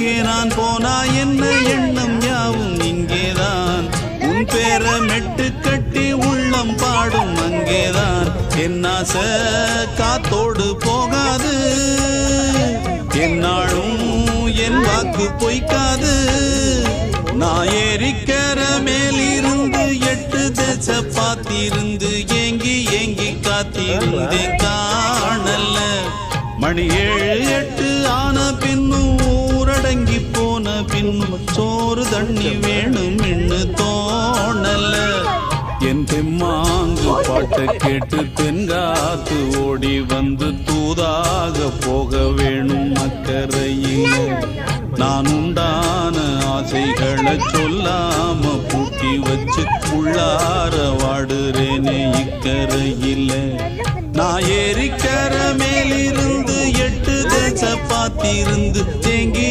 எங்கே நான் போனா என்ன எண்ணம் யாவும் இங்கேதான் உன் பேர மெட்டு கட்டி உள்ளம் பாடும் அங்கேதான் என் ஆசை காத்தோடு போகாது என்னாலும் என் வாக்கு பொய்க்காது நான் ஏறிக்கிற மேலிருந்து 8 தேச பார்த்திருந்து ஏங்கி ஏங்கி காத்திருந்தேன் காணல மணி 7 8 ஆன பின்னும் ஊரடங்கி போன பின்னும் சோறு தண்ணி வேணும் இன்னு தோணல என் தெம்மாங்கு பாட்டை கேட்டு தென்காத்து ஓடி வந்து தூதாக போக வேணும் அக்கறையில் நான் உண்டான ஆசைகளை சொல்லாம பூட்டி வச்சு உள்ளார வாடுறேனே இக்கரையில் நான் ஏறிக்கிற மேலிருந்து 8 தேச பார்த்திருந்து தேங்கி